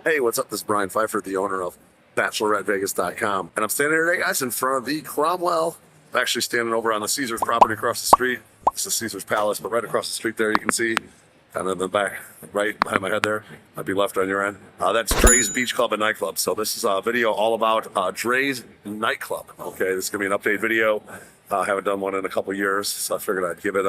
Hey, what's up? This is Brian Pfeiffer, the owner of Bachelorette and I'm standing here today, guys, in front of the Cromwell. I'm actually standing over on the Caesars property across the street. This is Caesars Palace, but right across the street there, you can see, kind of in the back, right behind my head there, might be left on your end. That's Drai's Beach Club and Nightclub. So this is a video all about Drai's Nightclub. Okay, this is gonna be an update video. I haven't done one in a couple years, so I figured I'd give it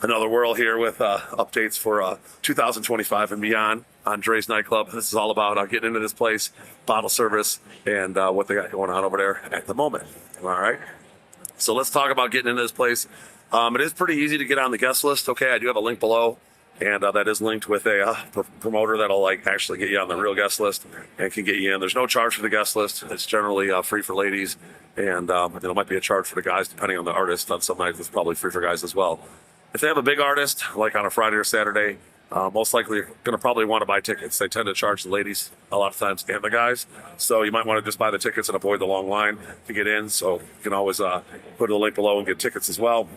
another whirl here with updates for 2025 and beyond on Drai's Nightclub. This is all about getting into this place, bottle service, and what they got going on over there at the moment. All right, so let's talk about getting into this place. It is pretty easy to get on the guest list. Okay, I do have a link below, and that is linked with a promoter that'll actually get you on the real guest list and can get you in. There's no charge for the guest list. It's generally free for ladies, and there might be a charge for the guys depending on the artist. On some nights it's probably free for guys as well. If they have a big artist, like on a Friday or Saturday, most likely you're going to probably want to buy tickets. They tend to charge the ladies a lot of times and the guys, so you might want to just buy the tickets and avoid the long line to get in. So you can always put a link below and get tickets as well.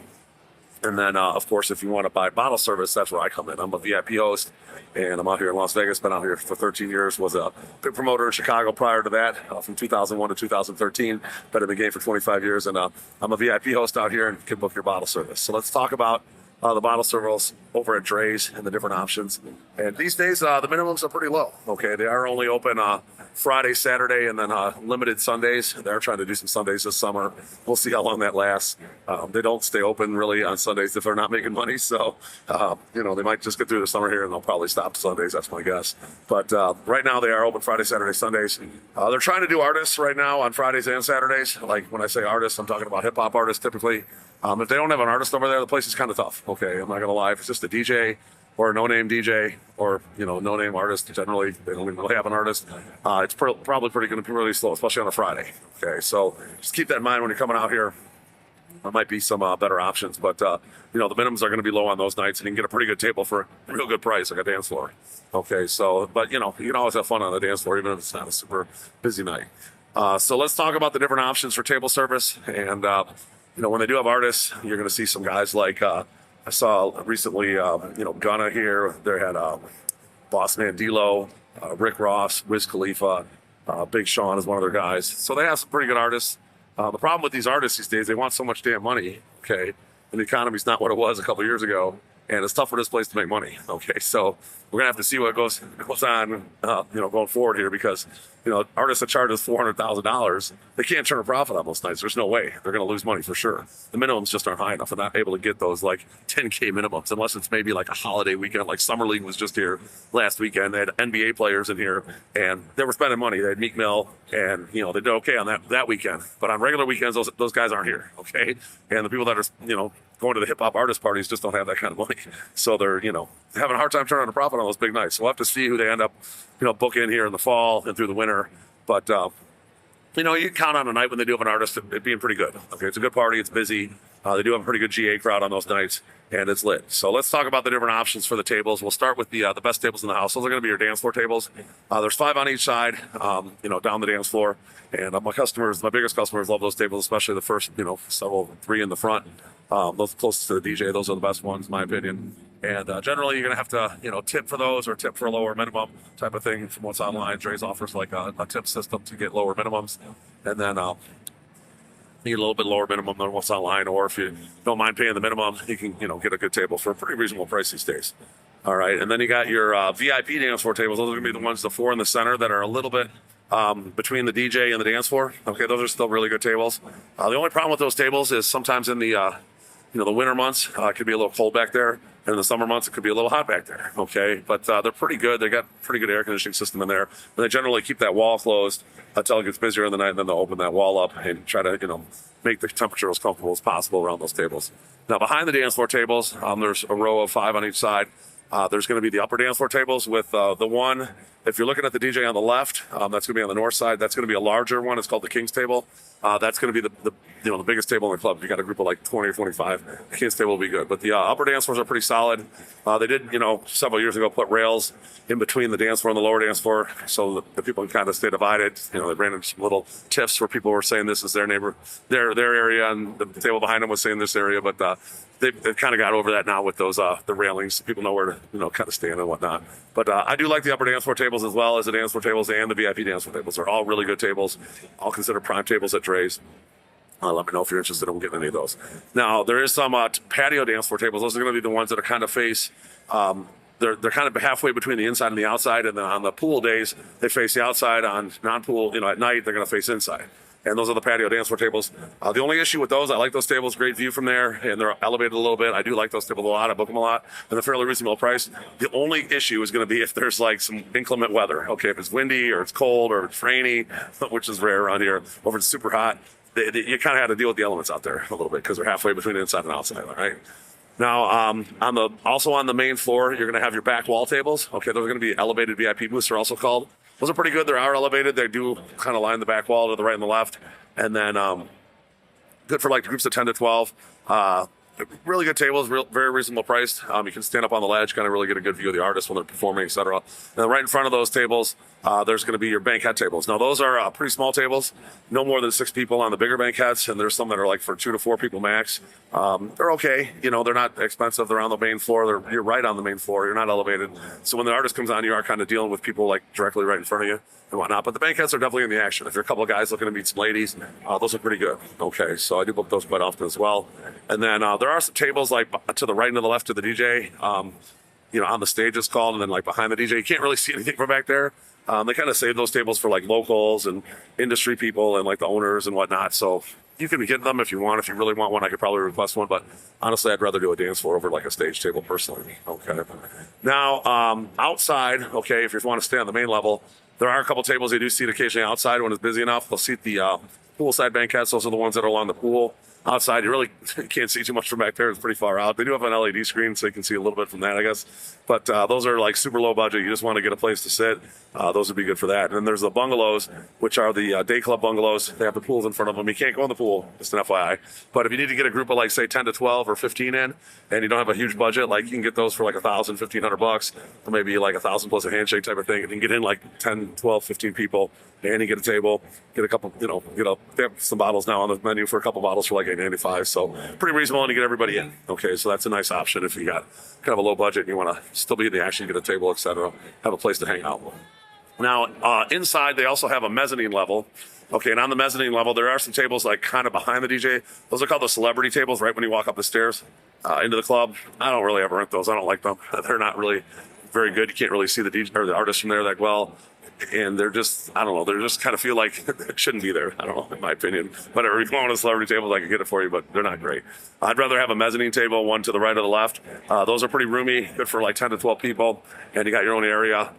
And then, of course, if you want to buy bottle service, that's where I come in. I'm a VIP host, and I'm out here in Las Vegas. Been out here for 13 years. Was a big promoter in Chicago prior to that, from 2001 to 2013. Been in the game for 25 years, and I'm a VIP host out here and can book your bottle service. So let's talk about the bottle service over at Drai's and the different options. And these days, the minimums are pretty low. Okay, they are only open Friday, Saturday, and then limited Sundays. They're trying to do some Sundays this summer. We'll see how long that lasts. They don't stay open really on Sundays if they're not making money. So, they might just get through the summer here and they'll probably stop Sundays. That's my guess. But right now they are open Friday, Saturday, Sundays. They're trying to do artists right now on Fridays and Saturdays. Like when I say artists, I'm talking about hip hop artists typically. If they don't have an artist over there, the place is kind of tough. Okay, I'm not going to lie. If it's just a DJ or a no-name DJ or, no-name artist, generally they don't even really have an artist, it's probably pretty going to be really slow, especially on a Friday. Okay, so just keep that in mind when you're coming out here. There might be some better options, but, the minimums are going to be low on those nights, and you can get a pretty good table for a real good price, like a dance floor. Okay, so, but, you can always have fun on the dance floor, even if it's not a super busy night. So let's talk about the different options for table service. And, when they do have artists, you're going to see some guys like, I saw recently, Gunna here. They had Boss Man D-Lo, Rick Ross, Wiz Khalifa, Big Sean is one of their guys. So they have some pretty good artists. The problem with these artists these days, they want so much damn money, okay? And the economy's not what it was a couple years ago, and it's tough for this place to make money, okay? So we're gonna have to see what goes on, going forward here, because artists that charge us $400,000, they can't turn a profit on those nights. There's no way. They're going to lose money for sure. The minimums just aren't high enough. They're not able to get those like 10K minimums unless it's maybe like a holiday weekend. Like Summer League was just here last weekend. They had NBA players in here and they were spending money. They had Meek Mill and, they did okay on that weekend. But on regular weekends, those guys aren't here, okay? And the people that are, going to the hip hop artist parties just don't have that kind of money. So they're, having a hard time turning a profit on those big nights. So we'll have to see who they end up, booking here in the fall and through the winter. But, you count on a night when they do have an artist, it being pretty good. Okay, it's a good party. It's busy. They do have a pretty good GA crowd on those nights, and it's lit. So let's talk about the different options for the tables. We'll start with the best tables in the house. Those are going to be your dance floor tables. There's 5 on each side, down the dance floor. And my biggest customers love those tables, especially the first, 3 in the front. Those closest to the DJ, those are the best ones, in my opinion. And generally, you're going to have to, tip for those or tip for a lower minimum type of thing. From what's online, Drai's offers like a tip system to get lower minimums. And then you get a little bit lower minimum than what's online. Or if you don't mind paying the minimum, you can, get a good table for a pretty reasonable price these days. All right. And then you got your VIP dance floor tables. Those are going to be the ones, the 4 in the center that are a little bit between the DJ and the dance floor. Okay, those are still really good tables. The only problem with those tables is sometimes in the the winter months, it could be a little cold back there. And in the summer months, it could be a little hot back there, okay? But they're pretty good. They got pretty good air conditioning system in there. And they generally keep that wall closed until it gets busier in the night, and then they'll open that wall up and try to, make the temperature as comfortable as possible around those tables. Now, behind the dance floor tables, there's a row of 5 on each side. There's going to be the upper dance floor tables with the one, if you're looking at the DJ on the left, that's going to be on the north side. That's going to be a larger one. It's called the King's table. That's going to be the biggest table in the club. If you got a group of like 20 or 25, the King's table will be good. But the upper dance floors are pretty solid. They did, several years ago, put rails in between the dance floor and the lower dance floor so that the people can kind of stay divided. They ran into some little tiffs where people were saying this is their area, and the table behind them was saying this area. But they've kind of got over that now with those the railings. So people know where to kind of stand and whatnot. But I do like the upper dance floor tables as well as the dance floor tables and the VIP dance floor tables. They're all really good tables. All considered prime tables at Drai's. Let me know if you're interested in getting any of those. Now, there is some patio dance floor tables. Those are going to be the ones that are kind of face, they're kind of halfway between the inside and the outside. And then on the pool days, they face the outside. On non-pool, at night, they're going to face inside. And those are the patio dance floor tables. The only issue with those, I like those tables, great view from there, and they're elevated a little bit. I do like those tables a lot. I book them a lot, and they're fairly reasonable price. The only issue is going to be if there's like some inclement weather. Okay, if it's windy or it's cold or it's rainy, which is rare around here, or if it's super hot, you kind of have to deal with the elements out there a little bit because they're halfway between inside and outside, all right? Now, also on the main floor, you're going to have your back wall tables. Okay, those are going to be elevated VIP booths, they're also called. Those are pretty good. They are elevated. They do kind of line the back wall to the right and the left. And then good for like groups of 10 to 12. Really good tables, very reasonable priced. You can stand up on the ledge, kind of really get a good view of the artist when they're performing, etc. And then right in front of those tables, there's going to be your banquet tables. Now, those are pretty small tables, no more than 6 people on the bigger banquets, and there's some that are like for 2 to 4 people max. They're okay. They're not expensive. They're on the main floor. You're right on the main floor. You're not elevated. So when the artist comes on, you are kind of dealing with people like directly right in front of you and whatnot. But the banquets are definitely in the action. If you're a couple of guys looking to meet some ladies, those are pretty good. Okay, so I do book those quite often as well. And then there are some tables like to the right and to the left of the DJ, on the stage it's called, and then like behind the DJ. You can't really see anything from back there. They kind of save those tables for like locals and industry people and like the owners and whatnot. So you can get them if you want. If you really want one, I could probably request one. But honestly, I'd rather do a dance floor over like a stage table personally. Okay. Now, outside, okay, if you want to stay on the main level, there are a couple tables you do seat occasionally outside when it's busy enough. They'll seat the poolside banquets. Those are the ones that are along the pool. Outside, you really can't see too much from back there. It's pretty far out. They do have an LED screen, so you can see a little bit from that, I guess. But those are like super low budget. You just want to get a place to sit. Those would be good for that. And then there's the bungalows, which are the day club bungalows. They have the pools in front of them. You can't go in the pool, just an FYI. But if you need to get a group of like, say, 10 to 12 or 15 in, and you don't have a huge budget, like you can get those for like $1,000, $1,500, or maybe like $1,000 plus a handshake type of thing. And you can get in like 10, 12, 15 people. And you get a table, get a couple, they have some bottles now on the menu for a couple bottles for like $8.95. So pretty reasonable to get everybody in. Okay, so that's a nice option if you got kind of a low budget and you want to still be in the action, get a table, etc. Have a place to hang out. Now, inside they also have a mezzanine level. Okay, and on the mezzanine level, there are some tables like kind of behind the DJ. Those are called the celebrity tables, right when you walk up the stairs into the club. I don't really ever rent those. I don't like them. They're not really very good. You can't really see the DJ or the artist from there that well. And they're just, I don't know, they just kind of feel like it shouldn't be there. I don't know, in my opinion. Whatever, if you want a celebrity table, I can get it for you, but they're not great. I'd rather have a mezzanine table, one to the right or the left. Those are pretty roomy, good for like 10 to 12 people. And you got your own area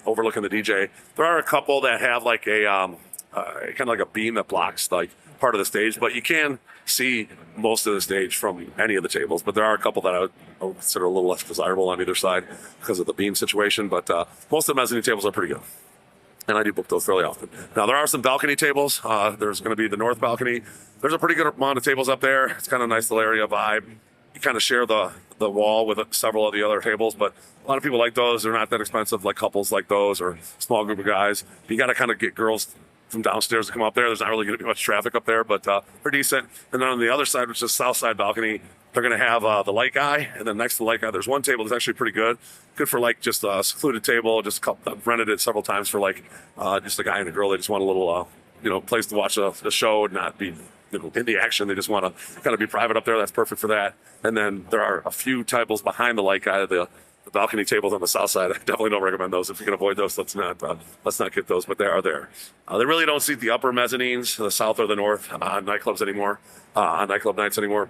overlooking the DJ. There are a couple that have like a kind of like a beam that blocks like part of the stage, but you can see most of the stage from any of the tables. But there are a couple that I would consider a little less desirable on either side because of the beam situation. But most of the mezzanine tables are pretty good, and I do book those fairly often. Now, there are some balcony tables. There's going to be the north balcony. There's a pretty good amount of tables up there. It's kind of a nice little area vibe. You kind of share the wall with several of the other tables, but a lot of people like those. They're not that expensive, like couples like those or small group of guys. You got to kind of get girls from downstairs to come up there. There's not really going to be much traffic up there, but they're decent. And then on the other side, which is south side balcony, they're going to have the light guy, and then next to the light guy, there's one table that's actually pretty good for like just a secluded table. Just I've rented it several times for like just a guy and a girl. They just want a little place to watch the show and not be in the action. They just want to kind of be private up there. That's perfect for that. And then there are a few tables behind the light guy, the balcony tables on the south side. I definitely don't recommend those. If you can avoid those, let's not get those, but they are there. They really don't seat the upper mezzanines, the south or the north, on nightclubs anymore, on nightclub nights anymore.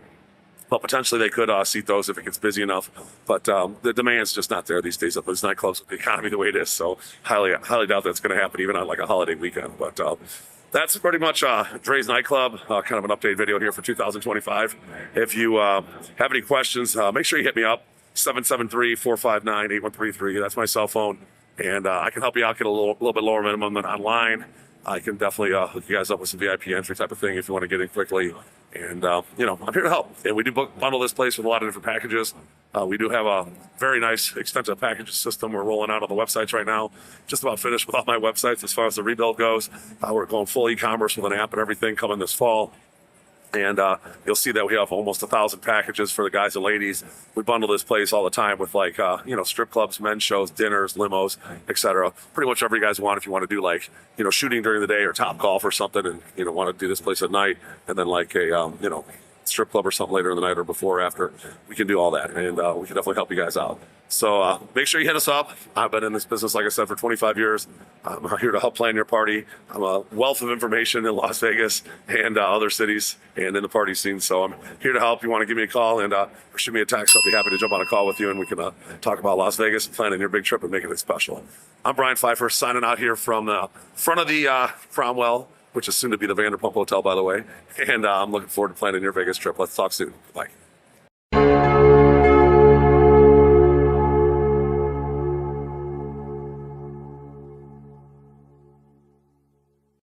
But potentially they could seat those if it gets busy enough. But the demand's just not there these days at those nightclubs with the economy the way it is. So highly doubt that's going to happen even on like a holiday weekend. But that's pretty much Drai's Nightclub, kind of an update video here for 2025. If you have any questions, make sure you hit me up. 773-459-8133. That's my cell phone. And I can help you out, get a little bit lower minimum than online. I can definitely hook you guys up with some VIP entry type of thing if you want to get in quickly. And, I'm here to help. And we do bundle this place with a lot of different packages. We do have a very nice, extensive packages system we're rolling out on the websites right now. Just about finished with all my websites as far as the rebuild goes. We're going full e-commerce with an app and everything coming this fall. And you'll see that we have almost 1,000 packages for the guys and ladies. We bundle this place all the time with like, strip clubs, men's shows, dinners, limos, etc. Pretty much whatever you guys want. If you want to do like, shooting during the day or top golf or something, and want to do this place at night, and then like a, strip club or something later in the night or before or after, we can do all that, and we can definitely help you guys out. So make sure you hit us up. I've been in this business, like I said, for 25 years. I'm here to help plan your party. I'm a wealth of information in Las Vegas and other cities and in the party scene. So I'm here to help. You want to give me a call and or shoot me a text. I'll be happy to jump on a call with you, and we can talk about Las Vegas and planning your big trip and making it special. I'm Brian Pfeiffer, signing out here from the front of the Cromwell, which is soon to be the Vanderpump Hotel, by the way. And I'm looking forward to planning your Vegas trip. Let's talk soon. Bye.